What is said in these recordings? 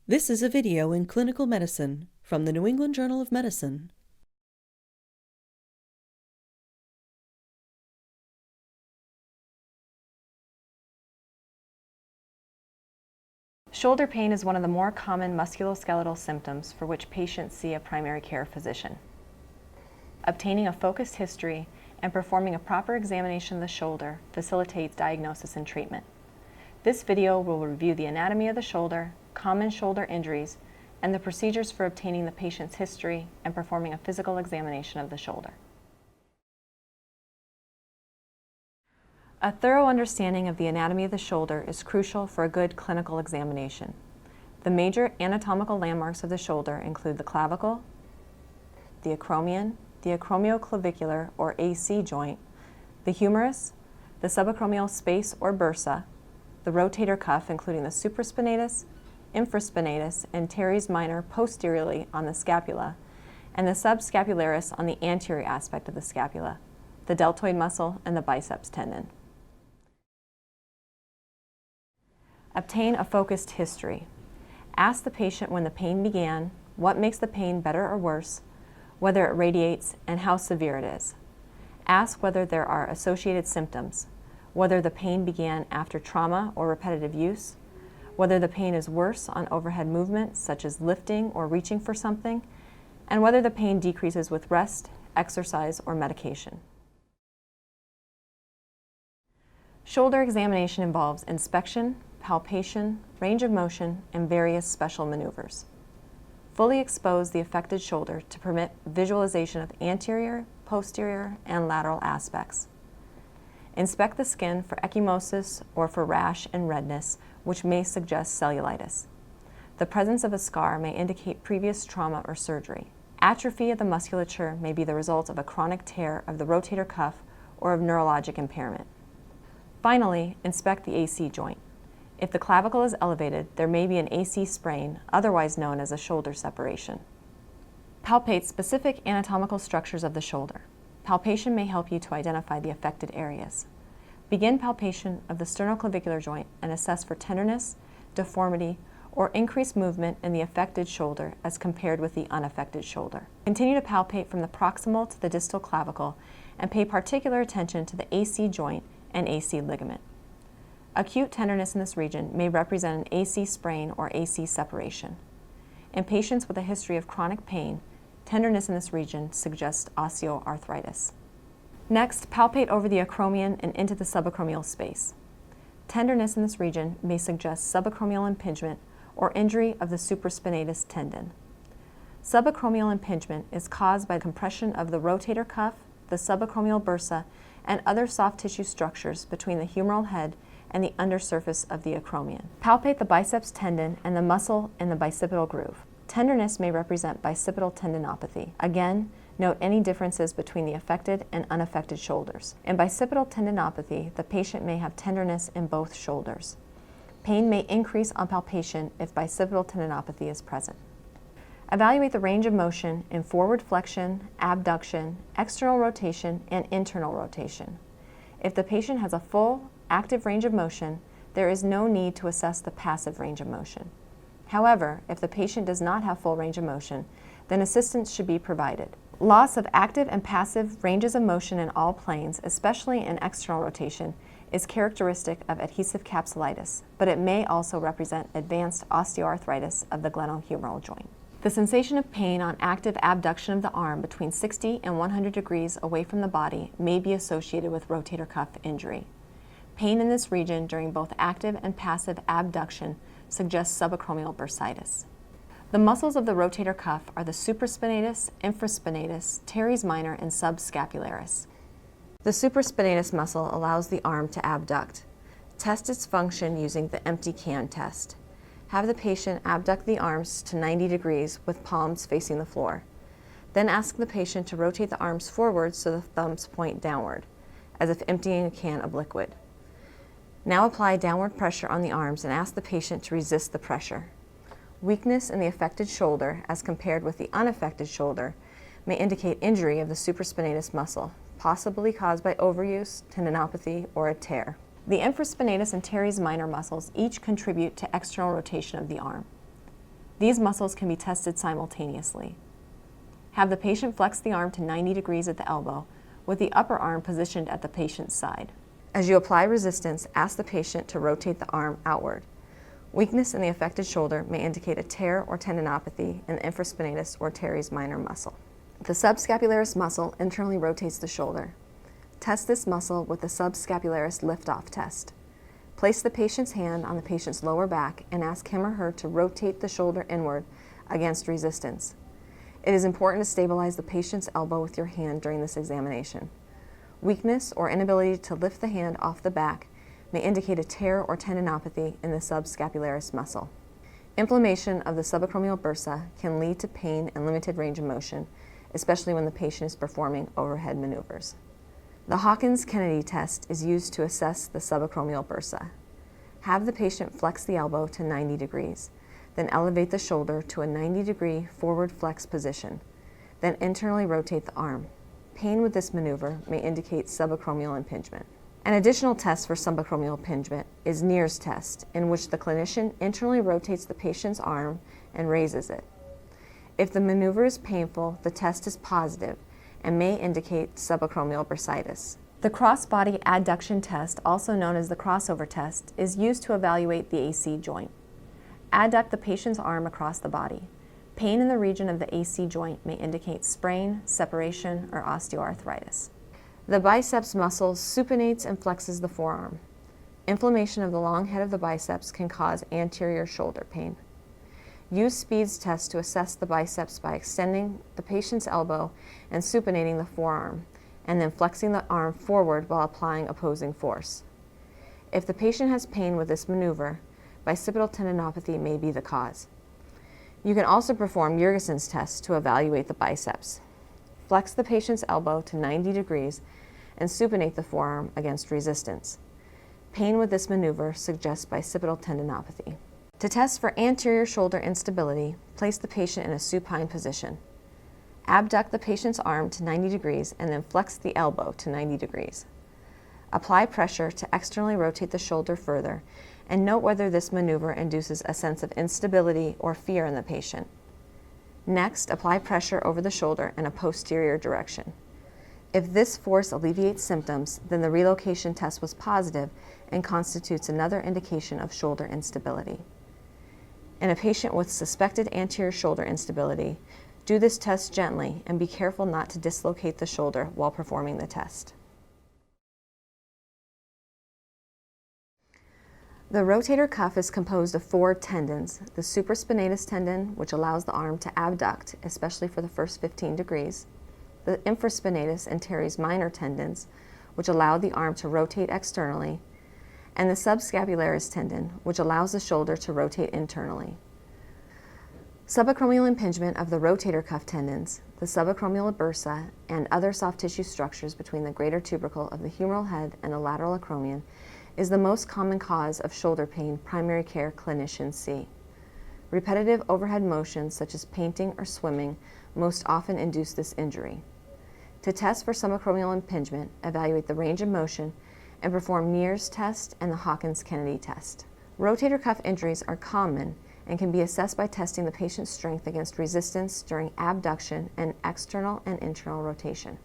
This is a video in clinical medicine from the New England Journal of Medicine. Shoulder pain is one of the more common musculoskeletal symptoms for which patients see a primary care physician. Obtaining a focused history and performing a proper examination of the shoulder facilitates diagnosis and treatment. This video will review the anatomy of the shoulder, common shoulder injuries, and the procedures for obtaining the patient's history and performing a physical examination of the shoulder. A thorough understanding of the anatomy of the shoulder is crucial for a good clinical examination. The major anatomical landmarks of the shoulder include the clavicle, the acromion, the acromioclavicular or AC joint, the humerus, the subacromial space or bursa, the rotator cuff including the supraspinatus, infraspinatus, and teres minor posteriorly on the scapula, and the subscapularis on the anterior aspect of the scapula, the deltoid muscle, and the biceps tendon. Obtain a focused history. Ask the patient when the pain began, what makes the pain better or worse, whether it radiates, and how severe it is. Ask whether there are associated symptoms, whether the pain began after trauma or repetitive use, whether the pain is worse on overhead movement, such as lifting or reaching for something, and whether the pain decreases with rest, exercise, or medication. Shoulder examination involves inspection, palpation, range of motion, and various special maneuvers. Fully expose the affected shoulder to permit visualization of anterior, posterior, and lateral aspects. Inspect the skin for ecchymosis or for rash and redness, which may suggest cellulitis. The presence of a scar may indicate previous trauma or surgery. Atrophy of the musculature may be the result of a chronic tear of the rotator cuff or of neurologic impairment. Finally, inspect the AC joint. If the clavicle is elevated, there may be an AC sprain, otherwise known as a shoulder separation. Palpate specific anatomical structures of the shoulder. Palpation may help you to identify the affected areas. Begin palpation of the sternoclavicular joint and assess for tenderness, deformity, or increased movement in the affected shoulder as compared with the unaffected shoulder. Continue to palpate from the proximal to the distal clavicle and pay particular attention to the AC joint and AC ligament. Acute tenderness in this region may represent an AC sprain or AC separation. In patients with a history of chronic pain, tenderness in this region suggests osteoarthritis. Next, palpate over the acromion and into the subacromial space. Tenderness in this region may suggest subacromial impingement or injury of the supraspinatus tendon. Subacromial impingement is caused by compression of the rotator cuff, the subacromial bursa, and other soft tissue structures between the humeral head and the undersurface of the acromion. Palpate the biceps tendon and the muscle in the bicipital groove. Tenderness may represent bicipital tendinopathy. Again, note any differences between the affected and unaffected shoulders. In bicipital tendinopathy, the patient may have tenderness in both shoulders. Pain may increase on palpation if bicipital tendinopathy is present. Evaluate the range of motion in forward flexion, abduction, external rotation, and internal rotation. If the patient has a full, active range of motion, there is no need to assess the passive range of motion. However, if the patient does not have full range of motion, then assistance should be provided. Loss of active and passive ranges of motion in all planes, especially in external rotation, is characteristic of adhesive capsulitis, but it may also represent advanced osteoarthritis of the glenohumeral joint. The sensation of pain on active abduction of the arm between 60 and 100 degrees away from the body may be associated with rotator cuff injury. Pain in this region during both active and passive abduction suggests subacromial bursitis. The muscles of the rotator cuff are the supraspinatus, infraspinatus, teres minor, and subscapularis. The supraspinatus muscle allows the arm to abduct. Test its function using the empty can test. Have the patient abduct the arms to 90 degrees with palms facing the floor. Then ask the patient to rotate the arms forward so the thumbs point downward, as if emptying a can of liquid. Now apply downward pressure on the arms and ask the patient to resist the pressure. Weakness in the affected shoulder as compared with the unaffected shoulder may indicate injury of the supraspinatus muscle, possibly caused by overuse, tendinopathy, or a tear. The infraspinatus and teres minor muscles each contribute to external rotation of the arm. These muscles can be tested simultaneously. Have the patient flex the arm to 90 degrees at the elbow, with the upper arm positioned at the patient's side. As you apply resistance, ask the patient to rotate the arm outward. Weakness in the affected shoulder may indicate a tear or tendinopathy in the infraspinatus or teres minor muscle. The subscapularis muscle internally rotates the shoulder. Test this muscle with the subscapularis lift-off test. Place the patient's hand on the patient's lower back and ask him or her to rotate the shoulder inward against resistance. It is important to stabilize the patient's elbow with your hand during this examination. Weakness or inability to lift the hand off the back may indicate a tear or tendinopathy in the subscapularis muscle. Inflammation of the subacromial bursa can lead to pain and limited range of motion, especially when the patient is performing overhead maneuvers. The Hawkins-Kennedy test is used to assess the subacromial bursa. Have the patient flex the elbow to 90 degrees, then elevate the shoulder to a 90-degree forward flex position, then internally rotate the arm. Pain with this maneuver may indicate subacromial impingement. An additional test for subacromial impingement is Neer's test, in which the clinician internally rotates the patient's arm and raises it. If the maneuver is painful, the test is positive and may indicate subacromial bursitis. The cross-body adduction test, also known as the crossover test, is used to evaluate the AC joint. Adduct the patient's arm across the body. Pain in the region of the AC joint may indicate sprain, separation, or osteoarthritis. The biceps muscle supinates and flexes the forearm. Inflammation of the long head of the biceps can cause anterior shoulder pain. Use Speed's test to assess the biceps by extending the patient's elbow and supinating the forearm, and then flexing the arm forward while applying opposing force. If the patient has pain with this maneuver, bicipital tendinopathy may be the cause. You can also perform Jurgensen's test to evaluate the biceps. Flex the patient's elbow to 90 degrees and supinate the forearm against resistance. Pain with this maneuver suggests bicipital tendinopathy. To test for anterior shoulder instability, place the patient in a supine position. Abduct the patient's arm to 90 degrees and then flex the elbow to 90 degrees. Apply pressure to externally rotate the shoulder further and note whether this maneuver induces a sense of instability or fear in the patient. Next, apply pressure over the shoulder in a posterior direction. If this force alleviates symptoms, then the relocation test was positive and constitutes another indication of shoulder instability. In a patient with suspected anterior shoulder instability, do this test gently and be careful not to dislocate the shoulder while performing the test. The rotator cuff is composed of 4 tendons: the supraspinatus tendon, which allows the arm to abduct, especially for the first 15 degrees, the infraspinatus and teres minor tendons, which allow the arm to rotate externally, and the subscapularis tendon, which allows the shoulder to rotate internally. Subacromial impingement of the rotator cuff tendons, the subacromial bursa, and other soft tissue structures between the greater tubercle of the humeral head and the lateral acromion is the most common cause of shoulder pain primary care clinicians see. Repetitive overhead motions such as painting or swimming most often induce this injury. To test for subacromial impingement, evaluate the range of motion and perform Neer's test and the Hawkins-Kennedy test. Rotator cuff injuries are common and can be assessed by testing the patient's strength against resistance during abduction and external and internal rotation.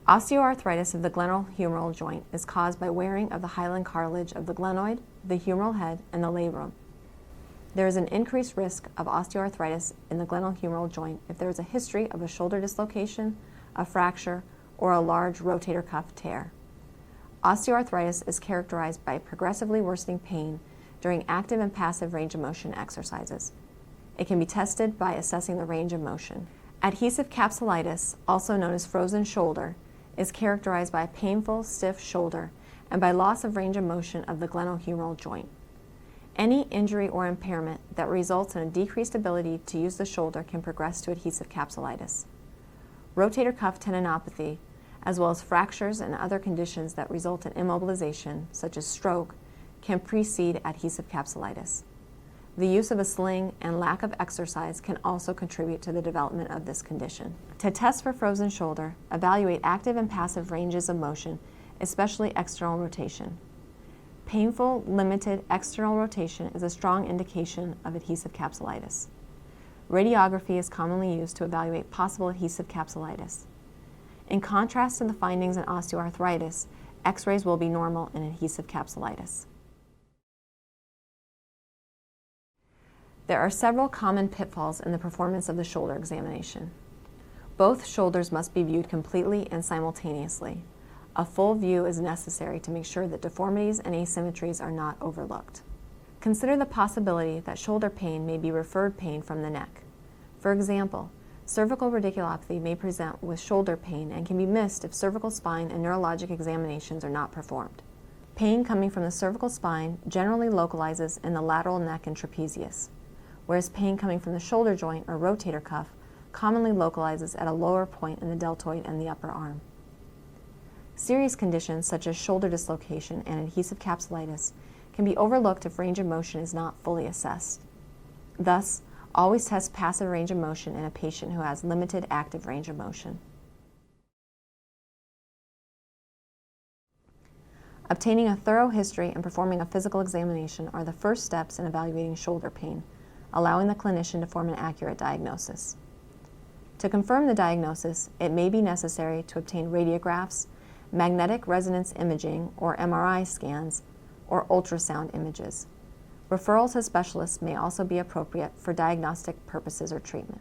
Osteoarthritis of the glenohumeral joint is caused by wearing of the hyaline cartilage of the glenoid, the humeral head, and the labrum. There is an increased risk of osteoarthritis in the glenohumeral joint if there is a history of a shoulder dislocation, a fracture, or a large rotator cuff tear. Osteoarthritis is characterized by progressively worsening pain during active and passive range of motion exercises. It can be tested by assessing the range of motion. Adhesive capsulitis, also known as frozen shoulder, is characterized by a painful, stiff shoulder and by loss of range of motion of the glenohumeral joint. Any injury or impairment that results in a decreased ability to use the shoulder can progress to adhesive capsulitis. Rotator cuff tendinopathy, as well as fractures and other conditions that result in immobilization, such as stroke, can precede adhesive capsulitis. The use of a sling and lack of exercise can also contribute to the development of this condition. To test for frozen shoulder, evaluate active and passive ranges of motion, especially external rotation. Painful, limited external rotation is a strong indication of adhesive capsulitis. Radiography is commonly used to evaluate possible adhesive capsulitis. In contrast to the findings in osteoarthritis, X-rays will be normal in adhesive capsulitis. There are several common pitfalls in the performance of the shoulder examination. Both shoulders must be viewed completely and simultaneously. A full view is necessary to make sure that deformities and asymmetries are not overlooked. Consider the possibility that shoulder pain may be referred pain from the neck. For example, cervical radiculopathy may present with shoulder pain and can be missed if cervical spine and neurologic examinations are not performed. Pain coming from the cervical spine generally localizes in the lateral neck and trapezius, whereas pain coming from the shoulder joint or rotator cuff commonly localizes at a lower point in the deltoid and the upper arm. Serious conditions such as shoulder dislocation and adhesive capsulitis can be overlooked if range of motion is not fully assessed. Thus, always test passive range of motion in a patient who has limited active range of motion. Obtaining a thorough history and performing a physical examination are the first steps in evaluating shoulder pain, allowing the clinician to form an accurate diagnosis. To confirm the diagnosis, it may be necessary to obtain radiographs, magnetic resonance imaging or MRI scans, or ultrasound images. Referral to specialists may also be appropriate for diagnostic purposes or treatment.